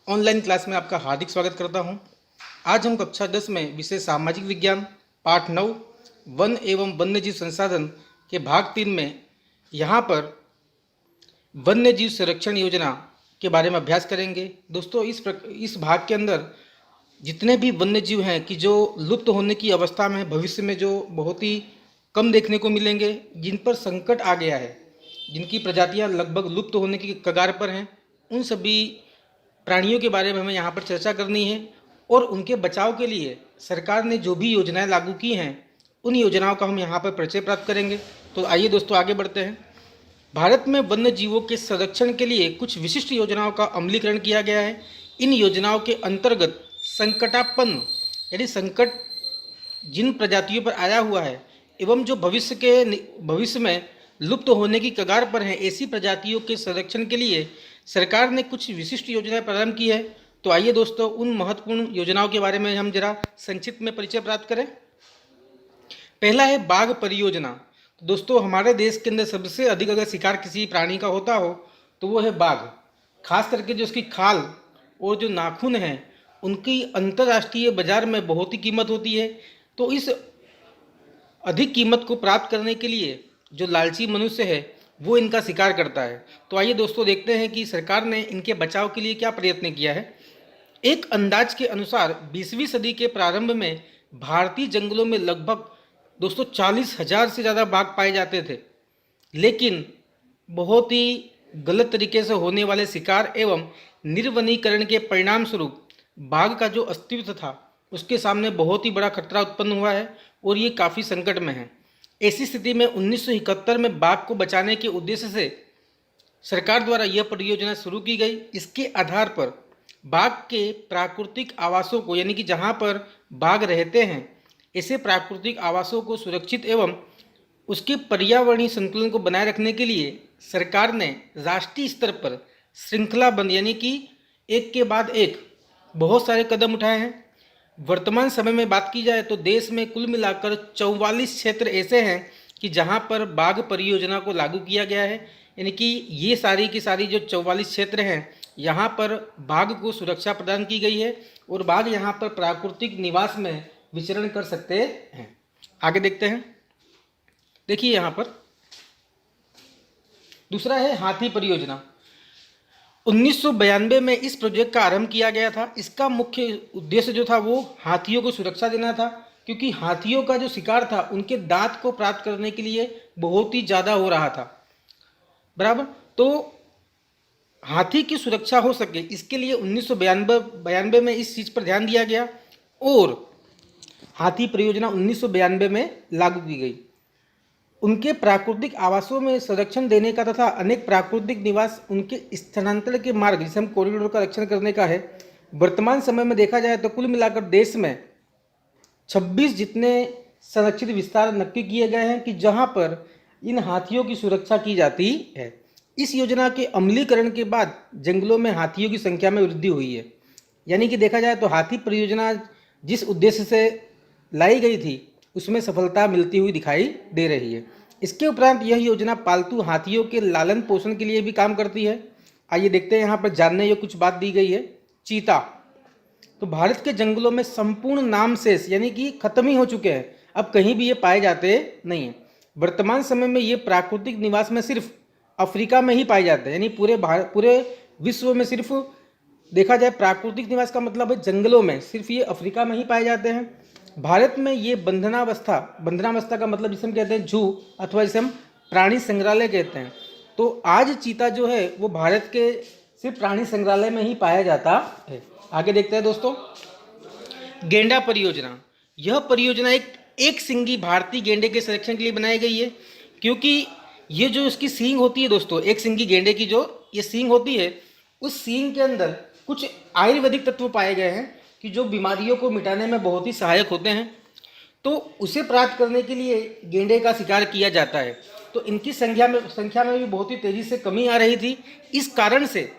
Online class में आपका हार्दिक स्वागत करता हूं। आज हम कक्षा 10 में विषय सामाजिक विज्ञान पाठ 9 वन एवं वन्यजीव संसाधन के भाग 3 में यहाँ पर वन्यजीव संरक्षण योजना के बारे में अभ्यास करेंगे। दोस्तों, इस भाग के अंदर जितने भी वन्यजीव हैं कि जो लुप्त होने की अवस्था में हैं, भविष्य में जो बहुत ही कम देखने को मिलेंगे, जिन पर संकट आ गया है, जिनकी प्रजातियां लगभग लुप्त होने की कगार पर हैं, उन सभी प्राणियों के बारे में हमें यहाँ पर चर्चा करनी है। और उनके बचाव के लिए सरकार ने जो भी योजनाएं लागू की हैं, उन योजनाओं का हम यहाँ पर परिचय प्राप्त करेंगे। तो आइए दोस्तों, आगे बढ़ते हैं। भारत में वन्य जीवों के संरक्षण के लिए कुछ विशिष्ट योजनाओं का अमलीकरण किया गया है। इन योजनाओं के अंतर्गत संकटापन्न यानी संकट जिन प्रजातियों पर आया हुआ है एवं जो भविष्य में लुप्त होने की कगार पर हैं, ऐसी प्रजातियों के संरक्षण के लिए सरकार ने कुछ विशिष्ट योजनाएं प्रारंभ की है। तो आइए दोस्तों, उन महत्वपूर्ण योजनाओं के बारे में हम जरा संक्षिप्त में परिचय प्राप्त करें। पहला है बाघ परियोजना। तो दोस्तों, हमारे देश के अंदर सबसे अधिक अगर शिकार किसी प्राणी का होता हो तो वो है बाघ। खास करके जो उसकी खाल और जो नाखून हैं, उनकी अंतर्राष्ट्रीय बाजार में बहुत ही कीमत होती है। तो इस अधिक कीमत को प्राप्त करने के लिए जो लालची मनुष्य है वो इनका शिकार करता है। तो आइए दोस्तों, देखते हैं कि सरकार ने इनके बचाव के लिए क्या प्रयत्न किया है। एक अंदाज के अनुसार 20वीं सदी के प्रारंभ में भारतीय जंगलों में लगभग दोस्तों 40,000 से ज़्यादा बाघ पाए जाते थे। लेकिन बहुत ही गलत तरीके से होने वाले शिकार एवं निर्वनीकरण के परिणाम स्वरूप बाघ का जो अस्तित्व था उसके सामने बहुत ही बड़ा खतरा उत्पन्न हुआ है और ये काफ़ी संकट में है। ऐसी स्थिति में 1971 में बाघ को बचाने के उद्देश्य से सरकार द्वारा यह परियोजना शुरू की गई। इसके आधार पर बाघ के प्राकृतिक आवासों को, यानी कि जहाँ पर बाघ रहते हैं, ऐसे प्राकृतिक आवासों को सुरक्षित एवं उसके पर्यावरणीय संतुलन को बनाए रखने के लिए सरकार ने राष्ट्रीय स्तर पर श्रृंखलाबंद यानी कि एक के बाद एक बहुत सारे कदम उठाए हैं। वर्तमान समय में बात की जाए तो देश में कुल मिलाकर 44 क्षेत्र ऐसे हैं कि जहां पर बाघ परियोजना को लागू किया गया है। यानी कि ये सारी की सारी जो 44 क्षेत्र हैं, यहाँ पर बाघ को सुरक्षा प्रदान की गई है और बाघ यहाँ पर प्राकृतिक निवास में विचरण कर सकते हैं। आगे देखते हैं। देखिए यहाँ पर दूसरा है हाथी परियोजना। 1992 में इस प्रोजेक्ट का आरंभ किया गया था। इसका मुख्य उद्देश्य जो था वो हाथियों को सुरक्षा देना था, क्योंकि हाथियों का जो शिकार था उनके दांत को प्राप्त करने के लिए बहुत ही ज़्यादा हो रहा था, बराबर। तो हाथी की सुरक्षा हो सके इसके लिए 1992 में इस चीज़ पर ध्यान दिया गया और हाथी परियोजना 1992 में लागू की गई। उनके प्राकृतिक आवासों में संरक्षण देने का तथा अनेक प्राकृतिक निवास उनके स्थानांतरण के मार्ग, जिसे हम कॉरिडोर का रक्षण करने का है। वर्तमान समय में देखा जाए तो कुल मिलाकर देश में 26 जितने संरक्षित विस्तार नक्की किए गए हैं कि जहां पर इन हाथियों की सुरक्षा की जाती है। इस योजना के अमलीकरण के बाद जंगलों में हाथियों की संख्या में वृद्धि हुई है। यानी कि देखा जाए तो हाथी परियोजना जिस उद्देश्य से लाई गई थी उसमें सफलता मिलती हुई दिखाई दे रही है। इसके उपरांत यह योजना पालतू हाथियों के लालन पोषण के लिए भी काम करती है। आइए देखते हैं यहाँ पर जानने योग्य कुछ बात दी गई है। चीता, तो भारत के जंगलों में संपूर्ण नाम शेष यानी कि खत्म ही हो चुके हैं, अब कहीं भी ये पाए जाते नहीं हैं। वर्तमान समय में ये प्राकृतिक निवास में सिर्फ अफ्रीका में ही पाए जाते हैं। यानी पूरे विश्व में सिर्फ देखा जाए प्राकृतिक निवास का मतलब है जंगलों में, सिर्फ ये अफ्रीका में ही पाए जाते हैं। भारत में ये बंधनावस्था का मतलब जिसे हम कहते हैं जू अथवा जिसे हम प्राणी संग्रहालय कहते हैं। तो आज चीता जो है वो भारत के सिर्फ प्राणी संग्रहालय में ही पाया जाता है। आगे देखते हैं दोस्तों। गेंडा परियोजना। यह परियोजना एक सिंगी भारतीय गेंडे के संरक्षण के लिए बनाई गई है, क्योंकि ये जो उसकी सींग होती है दोस्तों, एक सिंगी गेंडे की जो ये सींग होती है, उस सींग के अंदर कुछ आयुर्वेदिक तत्व पाए गए हैं कि जो बीमारियों को मिटाने में बहुत ही सहायक होते हैं। तो उसे प्राप्त करने के लिए गेंडे का शिकार किया जाता है। तो इनकी संख्या में भी बहुत ही तेज़ी से कमी आ रही थी। इस कारण से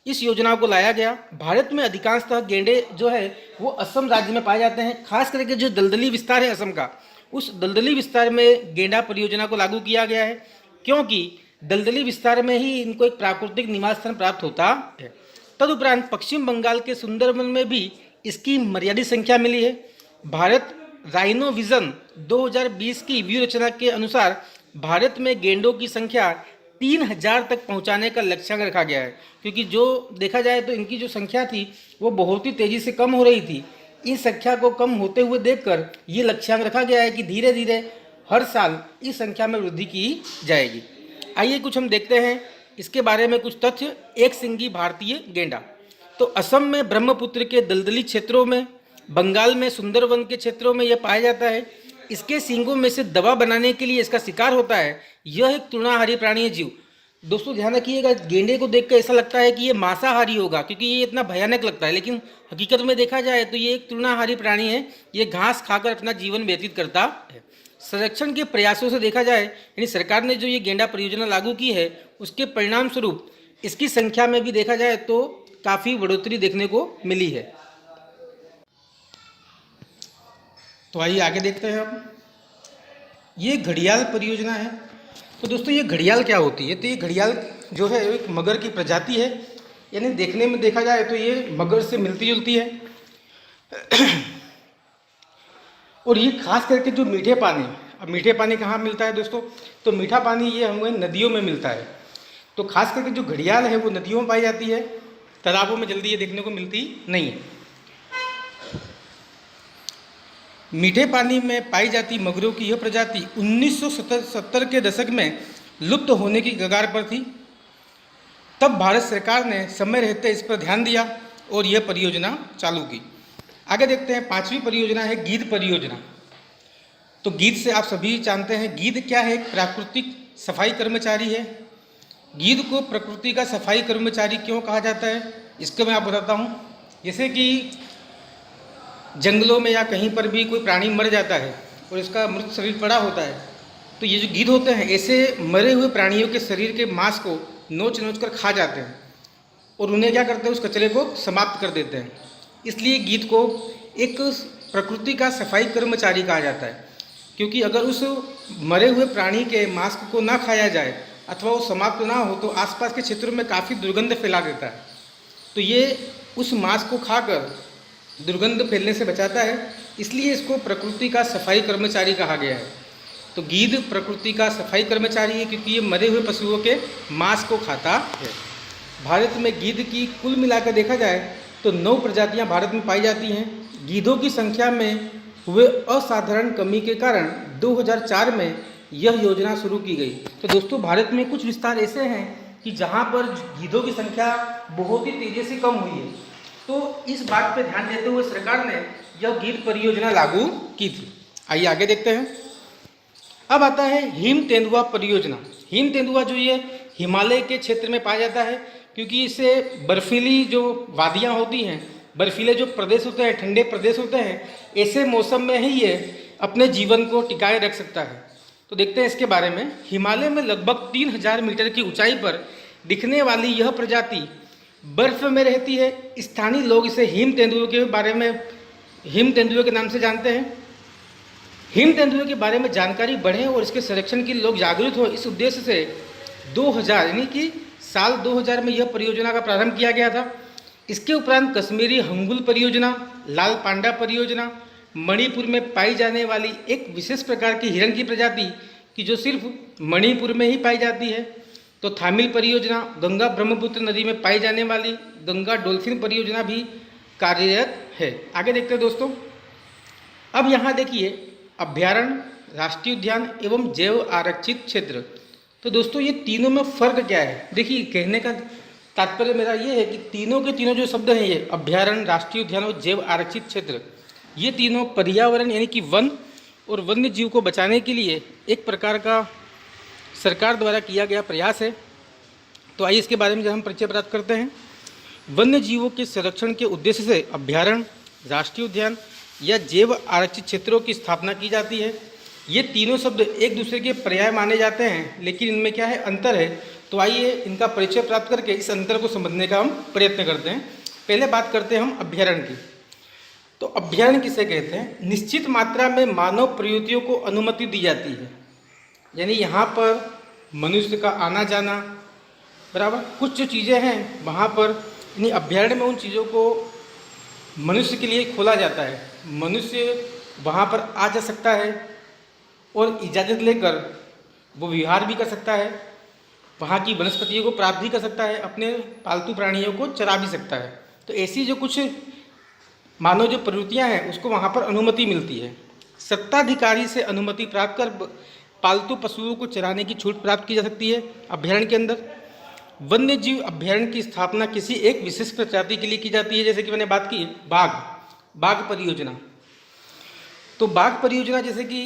इस योजना को लाया गया। भारत में अधिकांशतः गेंडे जो है वो असम राज्य में पाए जाते हैं। खास करके जो दलदली विस्तार है असम का, उस दलदली विस्तार में गेंडा परियोजना को लागू किया गया है, क्योंकि दलदली विस्तार में ही इनको एक प्राकृतिक निवास स्थान प्राप्त होता है। तदुपरांत पश्चिम बंगाल के सुंदरवन में भी इसकी मर्यादित संख्या मिली है। भारत राइनो विजन 2020 की व्यू रचना के अनुसार भारत में गेंडों की संख्या 3000 तक पहुंचाने का लक्ष्यांक रखा गया है, क्योंकि जो देखा जाए तो इनकी जो संख्या थी वो बहुत ही तेजी से कम हो रही थी। इस संख्या को कम होते हुए देखकर ये लक्ष्यांक रखा गया है कि धीरे धीरे हर साल इस संख्या में वृद्धि की जाएगी। आइए कुछ हम देखते हैं इसके बारे में कुछ तथ्य। एक सिंगी भारतीय गेंडा, तो असम में ब्रह्मपुत्र के दलदली क्षेत्रों में, बंगाल में सुंदरवन के क्षेत्रों में यह पाया जाता है। इसके सींगों में से दवा बनाने के लिए इसका शिकार होता है। यह एक तृणाहारी प्राणी है जीव। दोस्तों ध्यान रखिएगा, गेंडे को देखकर ऐसा लगता है कि ये मांसाहारी होगा क्योंकि ये इतना भयानक लगता है, लेकिन हकीकत में देखा जाए तो ये एक तृणाहारी प्राणी है। ये घास खाकर अपना जीवन व्यतीत करता है। संरक्षण के प्रयासों से देखा जाए, यानी सरकार ने जो ये गेंडा परियोजना लागू की है उसके परिणाम स्वरूप इसकी संख्या में भी देखा जाए तो काफ़ी बढ़ोतरी देखने को मिली है। तो आइए आगे देखते हैं अब। ये घड़ियाल परियोजना है। तो दोस्तों ये घड़ियाल क्या होती है? तो ये घड़ियाल जो है एक मगर की प्रजाति है, यानी देखने में देखा जाए तो ये मगर से मिलती जुलती है। और ये खास करके जो मीठे पानी, अब मीठे पानी कहाँ मिलता है दोस्तों? तो मीठा पानी ये हमें नदियों में मिलता है। तो खास करके जो घड़ियाल है वो नदियों में पाई जाती है, तालाबों में जल्दी ये देखने को मिलती नहीं है। मीठे पानी में पाई जाती मगरों की यह प्रजाति 1970 के दशक में लुप्त होने की कगार पर थी। तब भारत सरकार ने समय रहते इस पर ध्यान दिया और यह परियोजना चालू की। आगे देखते हैं, 5वीं परियोजना है गीध परियोजना। तो गीध से आप सभी जानते हैं, गीध क्या है? एक प्राकृतिक सफाई कर्मचारी है। गीध को प्रकृति का सफाई कर्मचारी क्यों कहा जाता है इसको मैं आपको बताता हूँ। जैसे कि जंगलों में या कहीं पर भी कोई प्राणी मर जाता है और इसका मृत शरीर पड़ा होता है, तो ये जो गीध होते हैं ऐसे मरे हुए प्राणियों के शरीर के मांस को नोच नोच कर खा जाते हैं और उन्हें क्या करते हैं, उस कचरे को समाप्त कर देते हैं। इसलिए गीध को एक प्रकृति का सफाई कर्मचारी कहा जाता है, क्योंकि अगर उस मरे हुए प्राणी के मांस को ना खाया जाए अथवा वो समाप्त ना हो तो आसपास के क्षेत्रों में काफ़ी दुर्गंध फैला देता है। तो ये उस मांस को खाकर दुर्गंध फैलने से बचाता है, इसलिए इसको प्रकृति का सफाई कर्मचारी कहा गया है। तो गीध प्रकृति का सफाई कर्मचारी है क्योंकि ये मरे हुए पशुओं के मांस को खाता है। भारत में गीध की कुल मिलाकर देखा जाए तो 9 प्रजातियां भारत में पाई जाती हैं। गीधों की संख्या में हुए असाधारण कमी के कारण 2004 में यह योजना शुरू की गई। तो दोस्तों भारत में कुछ विस्तार ऐसे हैं कि जहां पर गीधों की संख्या बहुत ही तेजी से कम हुई है, तो इस बात पर ध्यान देते हुए सरकार ने यह गीध परियोजना लागू की थी। आइए आगे देखते हैं। अब आता है हिम तेंदुआ परियोजना। हिम तेंदुआ जो ये हिमालय के क्षेत्र में पाया जाता है, क्योंकि इससे बर्फीली जो वादियाँ होती हैं, बर्फीले जो प्रदेश होते हैं, ठंडे प्रदेश होते हैं, ऐसे मौसम में ही ये अपने जीवन को टिकाए रख सकता है। तो देखते हैं इसके बारे में। हिमालय में लगभग 3000 मीटर की ऊंचाई पर दिखने वाली यह प्रजाति बर्फ में रहती है। स्थानीय लोग इसे हिम तेंदुए के बारे में हिम तेंदुए के नाम से जानते हैं। हिम तेंदुए के बारे में जानकारी बढ़े और इसके संरक्षण के लिए लोग जागरूक हो, इस उद्देश्य से 2000 यानी कि साल 2000 में यह परियोजना का प्रारंभ किया गया था। इसके उपरांत कश्मीरी हंगुल परियोजना, लाल पांडा परियोजना, मणिपुर में पाई जाने वाली एक विशेष प्रकार की हिरण की प्रजाति की जो सिर्फ मणिपुर में ही पाई जाती है, तो थामिल परियोजना, गंगा ब्रह्मपुत्र नदी में पाई जाने वाली गंगा डॉल्फिन परियोजना भी कार्यरत है। आगे देखते हैं दोस्तों। अब यहाँ देखिए अभ्यारण्य, राष्ट्रीय उद्यान एवं जैव आरक्षित क्षेत्र। तो दोस्तों ये तीनों में फ़र्क क्या है? देखिए कहने का तात्पर्य मेरा ये है कि तीनों के तीनों जो शब्द हैं, ये अभ्यारण्य, राष्ट्रीय उद्यान और जैव आरक्षित क्षेत्र, ये तीनों पर्यावरण यानी कि वन और वन्य जीव को बचाने के लिए एक प्रकार का सरकार द्वारा किया गया प्रयास है। तो आइए इसके बारे में जब हम परिचय प्राप्त करते हैं। वन्य जीवों के संरक्षण के उद्देश्य से अभ्यारण्य, राष्ट्रीय उद्यान या जैव आरक्षित क्षेत्रों की स्थापना की जाती है। ये तीनों शब्द एक दूसरे के पर्याय माने जाते हैं, लेकिन इनमें क्या है, अंतर है। तो आइए इनका परिचय प्राप्त करके इस अंतर को समझने का हम प्रयत्न करते हैं। पहले बात करते हैं हम अभ्यारण्य की। तो अभ्यारण्य किसे कहते हैं? निश्चित मात्रा में मानव प्रवृत्तियों को अनुमति दी जाती है, यानी यहाँ पर मनुष्य का आना जाना बराबर, कुछ जो चीज़ें हैं वहाँ पर यानी अभ्यारण्य में उन चीज़ों को मनुष्य के लिए खोला जाता है। मनुष्य वहाँ पर आ जा सकता है और इजाज़त लेकर वो विहार भी कर सकता है, वहाँ की वनस्पतियों को प्राप्त भी कर सकता है, अपने पालतू प्राणियों को चरा भी सकता है। तो ऐसी जो कुछ मानव जो प्रवृत्तियाँ हैं उसको वहाँ पर अनुमति मिलती है। सत्ताधिकारी से अनुमति प्राप्त कर पालतू पशुओं को चराने की छूट प्राप्त की जा सकती है अभ्यारण्य के अंदर। वन्य जीव अभ्यारण्य की स्थापना किसी एक विशेष प्रजाति के लिए की जाती है, जैसे कि मैंने बात की बाघ परियोजना। तो बाघ परियोजना जैसे कि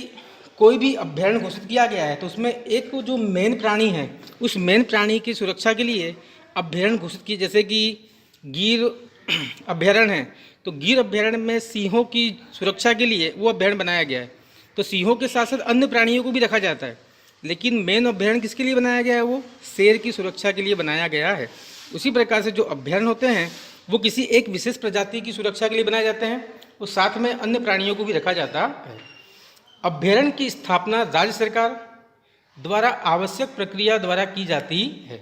कोई भी अभ्यारण्य घोषित किया गया है तो उसमें एक जो मेन प्राणी है उस मेन प्राणी की सुरक्षा के लिए अभ्यारण्य घोषित किए, जैसे कि गिर अभ्यारण्य है तो गिर अभ्यारण्य में सिंहों की सुरक्षा के लिए वो अभ्यारण्य बनाया गया है। तो सिंहों के साथ साथ अन्य प्राणियों को भी रखा जाता है, लेकिन मेन अभ्यारण्य किसके लिए बनाया गया है, वो शेर की सुरक्षा के लिए बनाया गया है। उसी प्रकार से जो अभ्यारण्य होते हैं वो किसी एक विशेष प्रजाति की सुरक्षा के लिए बनाए जाते हैं और साथ में अन्य प्राणियों को भी रखा जाता है। अभ्यारण्य की स्थापना राज्य सरकार द्वारा आवश्यक प्रक्रिया द्वारा की जाती है।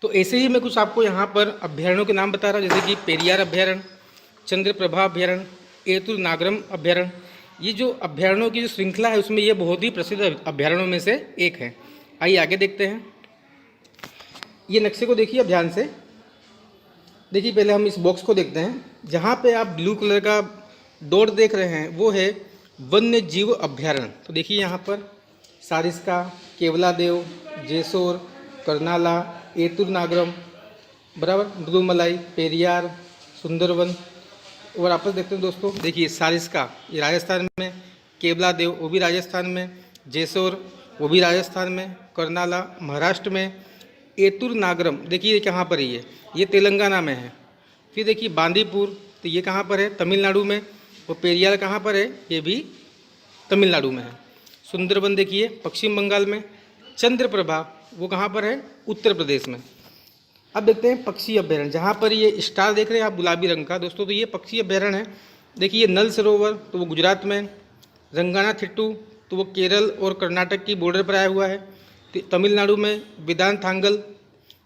तो ऐसे ही मैं कुछ आपको यहाँ पर अभ्यारण्यों के नाम बता रहा हूँ, जैसे कि पेरियार अभ्यारण्य, चंद्रप्रभा अभ्यारण्य, एतुर नागरम अभ्यारण्य। ये जो अभ्यारण्यों की जो श्रृंखला है उसमें ये बहुत ही प्रसिद्ध अभ्यारण्यों में से एक है। आइए आगे देखते हैं। ये नक्शे को देखिए अब ध्यान से देखिए। पहले हम इस बॉक्स को देखते हैं। जहाँ पे आप ब्लू कलर का डॉट देख रहे हैं वो है वन्य जीव अभ्यारण्य। तो देखिए यहाँ पर सारिस्का, केवलादेव, जेसोर, कर्नाला, एतुर नागरम, बराबर, मृदुमलाई, पेरियार, सुंदरवन। और आपस देखते हैं दोस्तों, देखिए सारिस्का ये राजस्थान में, केवलादेव वो भी राजस्थान में, जेसोर वो भी राजस्थान में, कर्नाला महाराष्ट्र में, एतुर नागरम देखिए ये कहाँ पर है, ये तेलंगाना में है। फिर देखिए बांदीपुर, तो ये कहाँ पर है, तमिलनाडु में। और पेरियार कहाँ पर है, ये भी तमिलनाडु में है। सुंदरवन देखिए पश्चिम बंगाल में। चंद्रप्रभा वो कहाँ पर है, उत्तर प्रदेश में। अब देखते हैं पक्षी अभ्यारण्य, जहाँ पर ये स्टार देख रहे हैं आप गुलाबी रंग का दोस्तों, तो ये पक्षी अभ्यारण्य है। देखिए ये नल सरोवर तो वो गुजरात में, रंगानाथिट्टू तो वो केरल और कर्नाटक की बॉर्डर पर आया हुआ है। तमिलनाडु में विदानथांगल,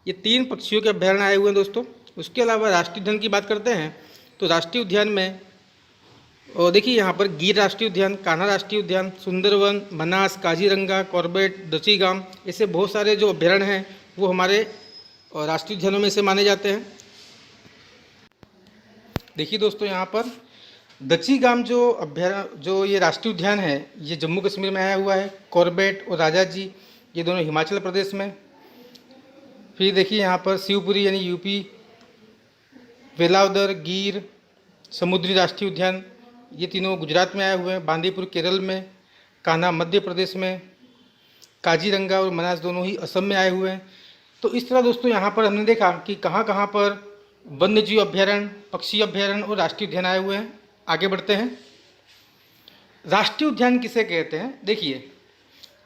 ये 3 पक्षियों के अभ्यारण्य आए हुए हैं दोस्तों। उसके अलावा राष्ट्रीय उद्यान की बात करते हैं तो राष्ट्रीय उद्यान में और देखिए यहाँ पर गिर राष्ट्रीय उद्यान, कान्हा राष्ट्रीय उद्यान, सुंदरवन, मनास, काजीरंगा, कॉर्बेट, दचीगाम, ऐसे बहुत सारे जो अभ्यारण्य हैं वो हमारे राष्ट्रीय उद्यानों में से माने जाते हैं। देखिए दोस्तों यहाँ पर दचीगाम जो अभ्यारण्य जो ये राष्ट्रीय उद्यान है ये जम्मू कश्मीर में आया हुआ है। कॉर्बेट और राजाजी ये दोनों हिमाचल प्रदेश में। फिर देखिए यहाँ पर शिवपुरी यानी यूपी, वेलावदर, गिर समुद्री राष्ट्रीय उद्यान ये तीनों गुजरात में आए हुए हैं। बांदीपुर केरल में, कान्हा मध्य प्रदेश में, काजीरंगा और मनास दोनों ही असम में आए हुए हैं। तो इस तरह दोस्तों यहाँ पर हमने देखा कि कहाँ कहाँ पर वन्य जीव अभ्यारण्य, पक्षी अभ्यारण्य और राष्ट्रीय उद्यान आए हुए हैं। आगे बढ़ते हैं। राष्ट्रीय उद्यान किसे कहते हैं, देखिए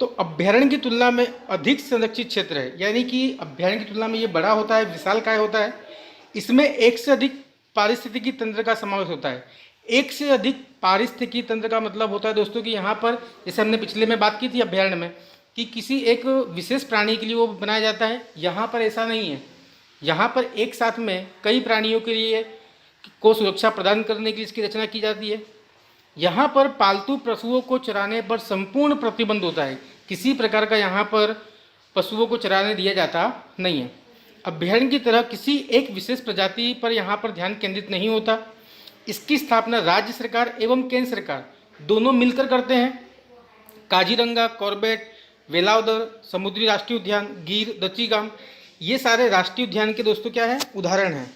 तो अभ्यारण्य की तुलना में अधिक संरक्षित क्षेत्र है, यानी कि अभ्यारण्य की तुलना में ये बड़ा होता है, विशालकाय होता है। इसमें एक से अधिक पारिस्थितिकी तंत्र का समावेश होता है। एक से अधिक पारिस्थितिकी तंत्र का मतलब होता है दोस्तों कि यहाँ पर जैसे हमने पिछले में बात की थी अभ्यारण्य में कि किसी एक विशेष प्राणी के लिए वो बनाया जाता है। यहाँ पर ऐसा नहीं है। यहाँ पर एक साथ में कई प्राणियों के लिए को सुरक्षा प्रदान करने के लिए इसकी रचना की जाती है। यहाँ पर पालतू पशुओं को चराने पर संपूर्ण प्रतिबंध होता है। किसी प्रकार का यहाँ पर पशुओं को चराने दिया जाता नहीं है। अभ्यारण्य की तरह किसी एक विशेष प्रजाति पर यहाँ पर ध्यान केंद्रित नहीं होता। इसकी स्थापना राज्य सरकार एवं केंद्र सरकार दोनों मिलकर करते हैं। काजीरंगा, कॉर्बेट, वेलावदर, समुद्री राष्ट्रीय उद्यान, गिर, दचीगाम ये सारे राष्ट्रीय उद्यान के दोस्तों क्या है, उदाहरण हैं।